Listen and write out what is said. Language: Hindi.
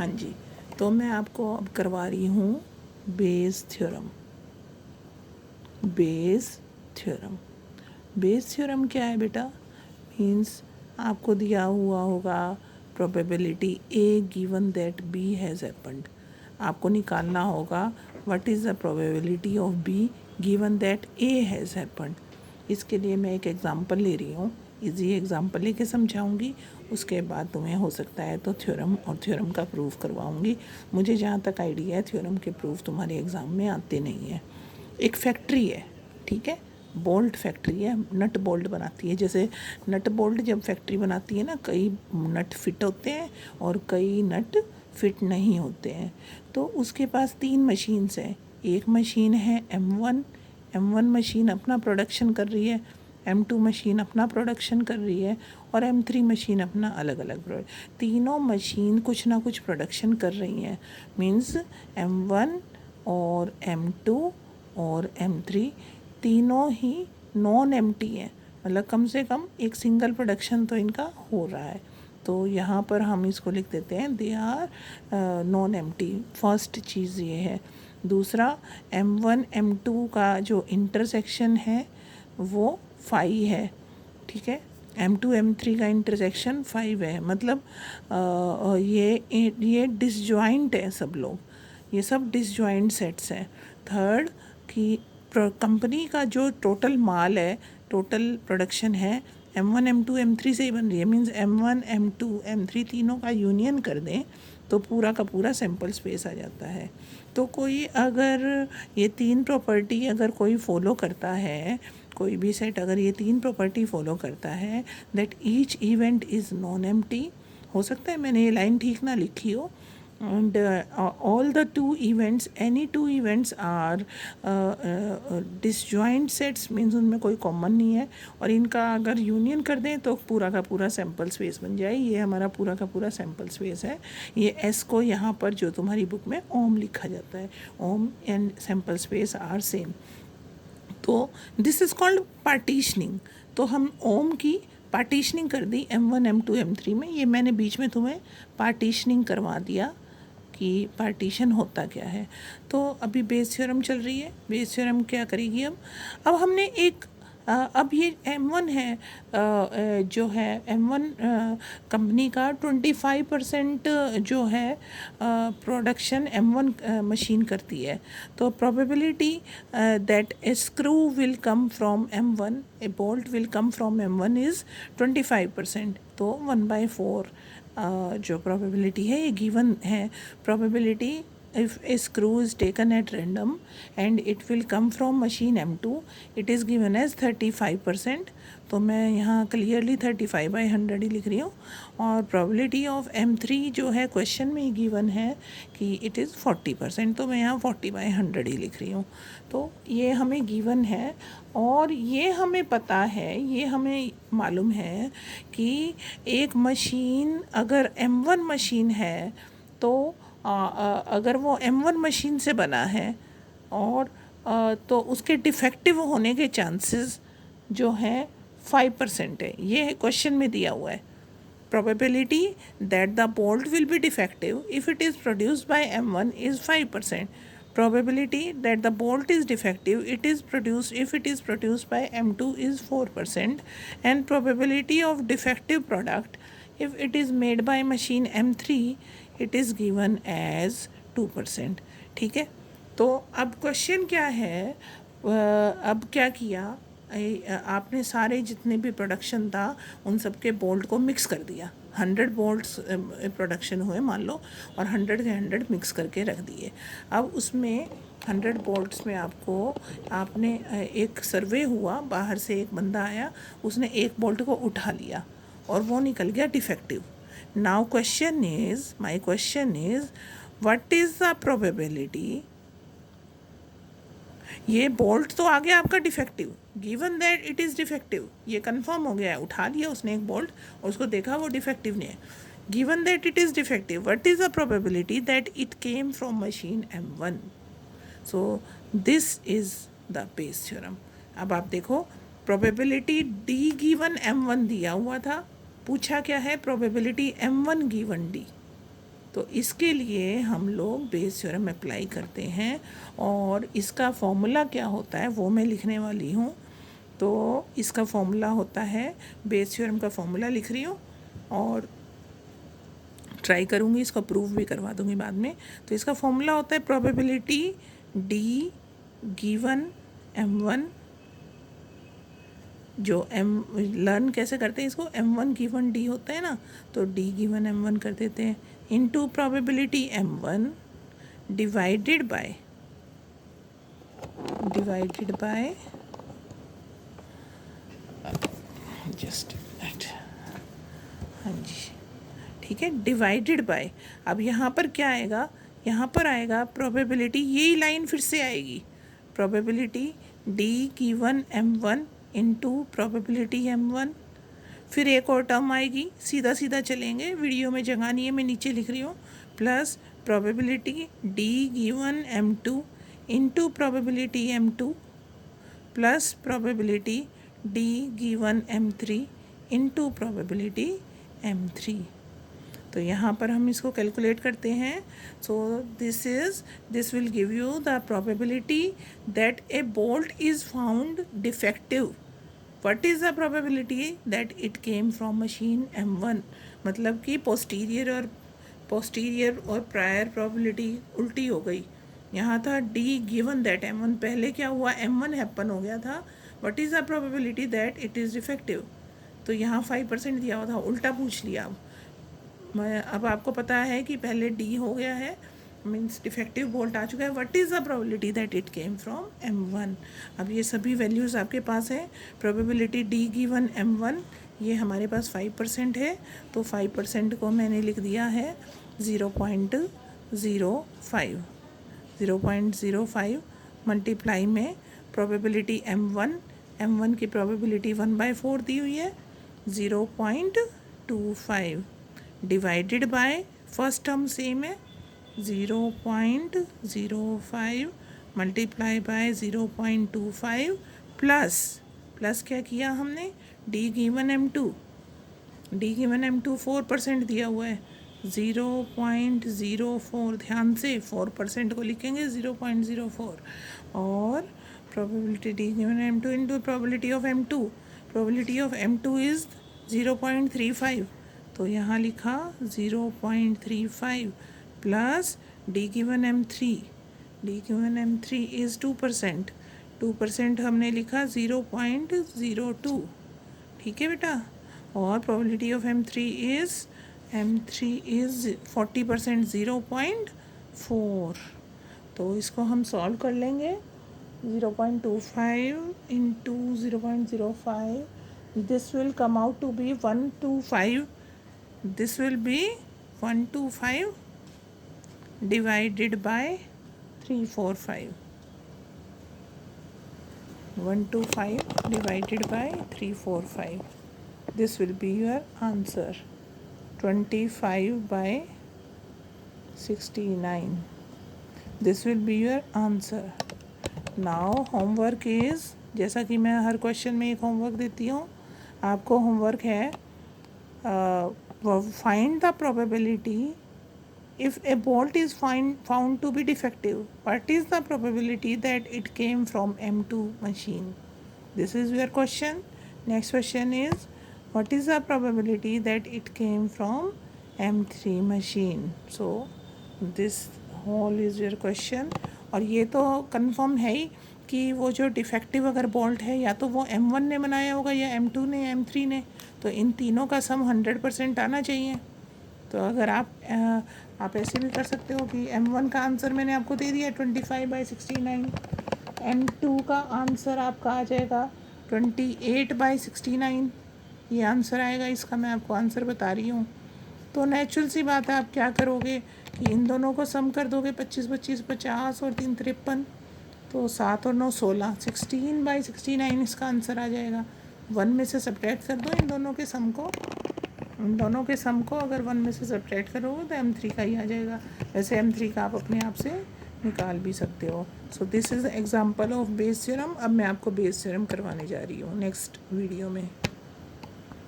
हाँ जी, तो मैं आपको अब करवा रही हूँ Bayes theorem. Bayes theorem, Bayes theorem क्या है बेटा? मीन्स आपको दिया हुआ होगा probability A given that B has happened. आपको निकालना होगा what is the probability of B given that A has happened. इसके लिए मैं एक एग्ज़ाम्पल ले रही हूँ, इजी एग्ज़ाम्पल लेके समझाऊंगी। उसके बाद तुम्हें हो सकता है तो थ्योरम और थ्योरम का प्रूफ करवाऊंगी। मुझे जहाँ तक आइडिया है थ्योरम के प्रूफ तुम्हारे एग्ज़ाम में आते नहीं हैं। एक फैक्ट्री है, ठीक है, बोल्ट फैक्ट्री है, नट बोल्ट बनाती है। जैसे नट बोल्ट जब फैक्ट्री बनाती है ना, कई नट फिट होते हैं और कई नट फिट नहीं होते हैं। तो उसके पास 3 मशीन्स हैं। एक मशीन है M1 मशीन अपना प्रोडक्शन कर रही है, M2 मशीन अपना प्रोडक्शन कर रही है और M3 मशीन अपना अलग अलग तीनों मशीन कुछ ना कुछ प्रोडक्शन कर रही हैं। मीन्स M1 और M2 और M3 तीनों ही नॉन एम्प्टी हैं, मतलब कम से कम एक सिंगल प्रोडक्शन तो इनका हो रहा है। तो यहाँ पर हम इसको लिख देते हैं they are non empty. First चीज़ ये है। दूसरा, M1 M2 का जो इंटरसेक्शन है वो 5 है, ठीक है। M2 M3 का इंटरसेक्शन 5 है, मतलब ये डिसजॉइंट है सब लोग, ये सब डिसजॉइंट सेट्स हैं। थर्ड कि कंपनी का जो टोटल माल है, टोटल प्रोडक्शन है, M1 M2 M3 से ही बन रही है। मीन्स M1 M2 M3 तीनों का यूनियन कर दें तो पूरा का पूरा सैम्पल स्पेस आ जाता है। तो कोई अगर ये 3 प्रॉपर्टी अगर कोई फॉलो करता है, कोई भी सेट अगर ये 3 प्रॉपर्टी फॉलो करता है, that each event is non empty. हो सकता है मैंने ये लाइन ठीक ना लिखी हो। And all the two events, any two events are disjoint sets, means उनमें कोई कॉमन नहीं है और इनका अगर यूनियन कर दें तो पूरा का पूरा सैम्पल स्पेस बन जाए। ये हमारा पूरा का पूरा सैम्पल स्पेस है। ये एस को यहाँ पर जो तुम्हारी बुक में ओम लिखा जाता है, ओम and sample space are same. तो दिस इज़ कॉल्ड पार्टीशनिंग। तो हम ओम की पार्टीशनिंग कर दी M1 M2 M3 में। ये मैंने बीच में तुम्हें पार्टीशनिंग करवा दिया कि पार्टीशन होता क्या है। तो अभी बेस थ्योरम चल रही है। बेस थ्योरम क्या करेगी? अब हमने एक अब ये M1 है, जो है M1 कंपनी का 25% जो है प्रोडक्शन M1 मशीन करती है। तो probability that A screw will come from M1, A bolt will come from M1 is 25%। तो 1/4 जो प्रोबेबिलिटी है ये गिवन है। Probability if a screw is taken at random and it will come from machine M2, it is given as 35%। तो मैं यहाँ क्लियरली 35/100 ही लिख रही हूँ। और प्रोबेबिलिटी ऑफ M3 जो है क्वेश्चन में गिवन है कि इट इज़ 40%, तो मैं यहाँ 40/100 ही लिख रही हूँ। तो ये हमें गिवन है और ये हमें पता है, ये हमें मालूम है कि एक मशीन अगर M1 मशीन है तो अगर वो M1 मशीन से बना है और तो उसके डिफेक्टिव होने के चांसेस जो हैं 5% है। ये क्वेश्चन में दिया हुआ है। Probability that the bolt will be defective if it is produced by M1 is 5%। Probability that the bolt is defective it is produced if it is produced by M2 is 4%, and probability of defective product if it is made by machine M3 it is given as 2%। ठीक है। तो अब क्वेश्चन क्या है? अब क्या किया आपने? सारे जितने भी प्रोडक्शन था उन सब के बोल्ट को मिक्स कर दिया। 100 बोल्ट्स प्रोडक्शन हुए मान लो और 100 के 100 मिक्स करके रख दिए। अब उसमें 100 बोल्ट्स में आपने एक सर्वे हुआ, बाहर से एक बंदा आया, उसने एक बोल्ट को उठा लिया और वो निकल गया defective. Now my question is what is the probability? ये बोल्ट तो आ गया आपका defective, given that it is defective, ये कंफर्म हो गया है। उठा लिया उसने एक बोल्ट और उसको देखा वो डिफेक्टिव नहीं है। Given that it is defective, what is the probability that it came from machine M1? So this is the Bayes theorem. अब आप देखो, प्रोबेबिलिटी D गिवन M1 दिया हुआ था, पूछा क्या है? Probability M1 given D। तो इसके लिए हम लोग बेस थ्योरम अप्लाई करते हैं और इसका फॉर्मूला क्या होता है वो मैं लिखने वाली हूँ। तो इसका फॉर्मूला होता है, बेस थ्योरम का फॉर्मूला लिख रही हूँ और ट्राई करूँगी, इसको प्रूव भी करवा दूँगी बाद में। तो इसका फॉर्मूला होता है प्रोबेबिलिटी डी गिवन m1, जो लर्न कैसे करते हैं इसको, m1 गिवन d होता है ना, तो d गिवन m1 कर देते हैं into probability m1 divided by just that, हाँ जी ठीक है, डिवाइडेड बाय। अब यहाँ पर क्या आएगा, यहाँ पर आएगा प्रोबेबिलिटी, यही लाइन फिर से आएगी, probability d given m1 into probability m1, फिर एक और टर्म आएगी, सीधा सीधा चलेंगे, वीडियो में जगह नहीं है मैं नीचे लिख रही हूँ, plus probability d given m2 into probability m2 plus probability d given m3 into probability m3। तो यहाँ पर हम इसको कैलकुलेट करते हैं। So this will give you the probability that A bolt is found defective. What is the probability that it came from machine m1, मतलब कि पोस्टीरियर और प्रायर प्रोबेबिलिटी उल्टी हो गई। यहाँ था d गिवन दैट m1, पहले क्या हुआ, m1 हैपन हो गया था। What is the probability that it is defective, तो यहाँ 5% दिया हुआ था, उल्टा पूछ लिया। अब आपको पता है कि पहले डी हो गया है, मीन्स डिफेक्टिव बोल्ट आ चुका है। What is the probability that it came from m1। अब ये सभी वैल्यूज़ आपके पास है। प्रोबेबिलिटी डी गिवन m1 ये हमारे पास 5% है, तो 5% को मैंने लिख दिया है 0.05 मल्टीप्लाई में प्रोबेबिलिटी m1 की प्रोबेबिलिटी 1/4 दी हुई है 0.25 divided by, first term same है 0.05 मल्टीप्लाई बाय 0.25 प्लस क्या किया हमने, डी गिवन m2 4% दिया हुआ है 0.04, ध्यान से 4% को लिखेंगे 0.04, और probability D given m2 into probability of m2 is 0.35, तो यहाँ लिखा 0.35 plus D given m3 is 2% हमने लिखा 0.02, ठीक है बेटा, और प्रोबेबिलिटी ऑफ m3 इज़ 40% 0.4, तो इसको हम सॉल्व कर लेंगे। 0.25 into 0.05, this will come out to be 125, this will be 125 divided by 345, 125 divided by 345, this will be your answer, 25/69, this will be your answer। now homework is, जैसा कि मैं हर क्वेश्चन में एक होमवर्क देती हूँ, आपको होमवर्क है find the probability if a bolt is found to be defective, what is the probability that it came from m2 machine, this is your question। next question is what is the probability that it came from m3 machine, so this whole is your question। और ये तो कंफर्म है ही कि वो जो डिफेक्टिव अगर बोल्ट है या तो वो m1 ने बनाया होगा या m2 ने या m3 ने, तो इन तीनों का सम 100% आना चाहिए। तो अगर आप ऐसे भी कर सकते हो कि m1 का आंसर मैंने आपको दे दिया 25/69, m2 का आंसर आपका आ जाएगा 28/69, ये आंसर आएगा, इसका मैं आपको आंसर बता रही हूँ। तो नेचुरल सी बात है, आप क्या करोगे कि इन दोनों को सम कर दोगे, 25 50 और 3 53, तो 7 और 9 16, 16/69 इसका आंसर आ जाएगा। 1 में से सब्ट्रैक्ट कर दो इन दोनों के सम को, अगर 1 में से सब्ट्रैक्ट करोगे तो m3 का ही आ जाएगा। वैसे m3 का आप अपने आप से निकाल भी सकते हो। So this is example of Bayes theorem. अब मैं आपको बेस थ्योरम करवाने जा रही हूँ नेक्स्ट वीडियो में।